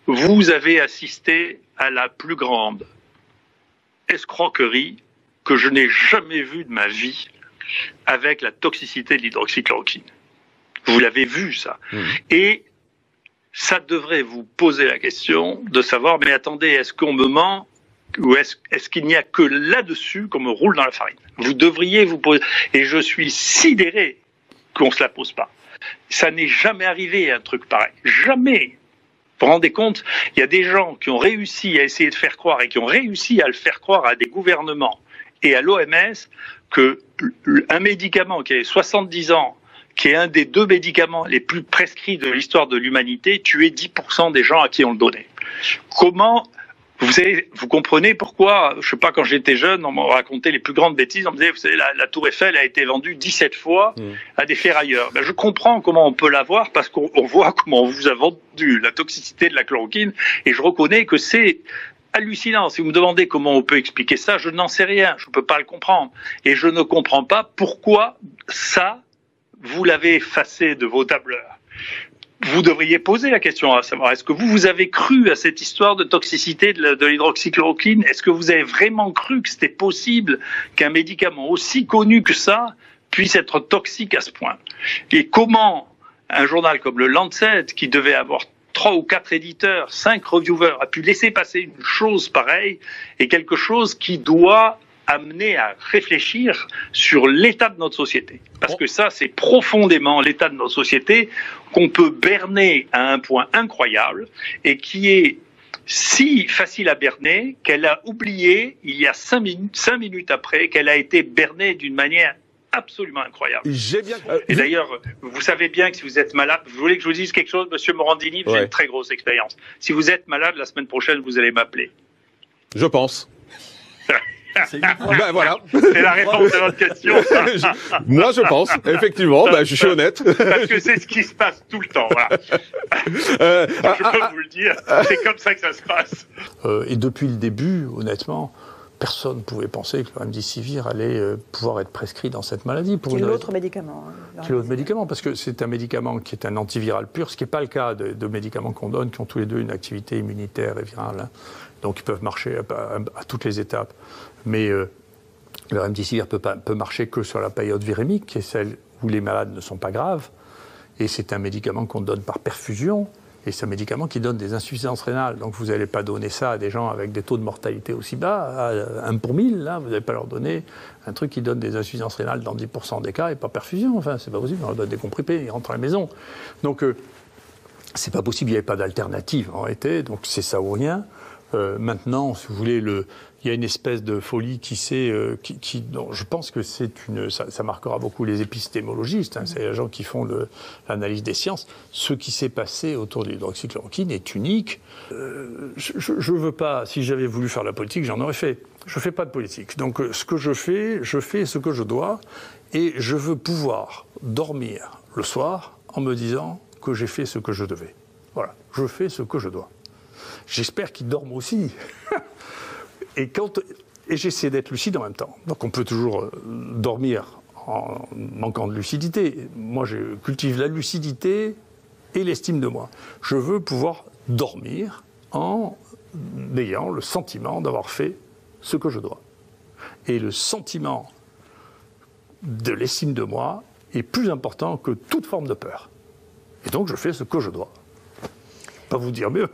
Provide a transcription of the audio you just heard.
vous avez assisté à la plus grande escroquerie que je n'ai jamais vue de ma vie avec la toxicité de l'hydroxychloroquine. Vous l'avez vu, ça. Et ça devrait vous poser la question de savoir, mais attendez, est-ce qu'on me ment ou est-ce qu'il n'y a que là-dessus qu'on me roule dans la farine? Vous devriez vous poser... Et je suis sidéré qu'on ne se la pose pas. Ça n'est jamais arrivé, un truc pareil. Jamais. Vous vous rendez compte? Il y a des gens qui ont réussi à essayer de faire croire et qui ont réussi à le faire croire à des gouvernements et à l'OMS qu'un médicament qui a 70 ans, qui est un des 2 médicaments les plus prescrits de l'histoire de l'humanité, tuait 10% des gens à qui on le donnait. Comment... Vous comprenez pourquoi, je sais pas, quand j'étais jeune, on m'a raconté les plus grandes bêtises, on me disait, vous savez, la Tour Eiffel a été vendue 17 fois à des ferrailleurs. Ben, je comprends comment on peut l'avoir parce qu'on voit comment on vous a vendu la toxicité de la chloroquine et je reconnais que c'est hallucinant. Si vous me demandez comment on peut expliquer ça, je n'en sais rien, je ne peux pas le comprendre. Et je ne comprends pas pourquoi ça, vous l'avez effacé de vos tableurs. Vous devriez poser la question à savoir, est-ce que vous avez cru à cette histoire de toxicité de l'hydroxychloroquine? Est-ce que vous avez vraiment cru que c'était possible qu'un médicament aussi connu que ça puisse être toxique à ce point? Et comment un journal comme le Lancet, qui devait avoir 3 ou 4 éditeurs, 5 reviewers, a pu laisser passer une chose pareille et quelque chose qui doit amener à réfléchir sur l'état de notre société. Parce que ça, c'est profondément l'état de notre société qu'on peut berner à un point incroyable et qui est si facile à berner qu'elle a oublié, il y a 5 minutes après, qu'elle a été bernée d'une manière absolument incroyable. Et d'ailleurs, vous savez bien que si vous êtes malade, vous voulez que je vous dise quelque chose, monsieur Morandini, vous avez une très grosse expérience. Si vous êtes malade, la semaine prochaine, vous allez m'appeler. Je pense. Ben voilà. C'est la réponse à votre question. Moi, je pense, effectivement, je suis honnête. Parce que c'est ce qui se passe tout le temps. Voilà. Je peux vous le dire, c'est comme ça que ça se passe. Et depuis le début, honnêtement, personne ne pouvait penser que le remdesivir allait pouvoir être prescrit dans cette maladie. C'est l'autre médicament. C'est l'autre médicament, parce que c'est un médicament qui est un antiviral pur, ce qui n'est pas le cas de médicaments qu'on donne, qui ont tous les deux une activité immunitaire et virale. Hein. Donc ils peuvent marcher à toutes les étapes. Mais le remdesivir peut marcher que sur la période virémique, qui est celle où les malades ne sont pas graves. Et c'est un médicament qu'on donne par perfusion. Et c'est un médicament qui donne des insuffisances rénales. Donc vous n'allez pas donner ça à des gens avec des taux de mortalité aussi bas, à 1 pour 1000. Là, vous n'allez pas leur donner un truc qui donne des insuffisances rénales dans 10% des cas et pas perfusion. Enfin, c'est pas possible. On leur donne des comprimés, ils rentrent à la maison. Donc c'est pas possible. Il n'y avait pas d'alternative en réalité. Donc c'est ça ou rien. Maintenant, si vous voulez, il y a une espèce de folie dont je pense que ça marquera beaucoup les épistémologistes, hein, c'est les gens qui font l'analyse des sciences. Ce qui s'est passé autour de l'hydroxychloroquine est unique. Je veux pas, si j'avais voulu faire la politique, j'en aurais fait. Je fais pas de politique. Donc ce que je fais ce que je dois, et je veux pouvoir dormir le soir en me disant que j'ai fait ce que je devais. Voilà, je fais ce que je dois. J'espère qu'ils dorment aussi. Et j'essaie d'être lucide en même temps. Donc on peut toujours dormir en manquant de lucidité. Moi, je cultive la lucidité et l'estime de moi. Je veux pouvoir dormir en ayant le sentiment d'avoir fait ce que je dois. Et le sentiment de l'estime de moi est plus important que toute forme de peur. Et donc je fais ce que je dois. Pas vous dire mieux.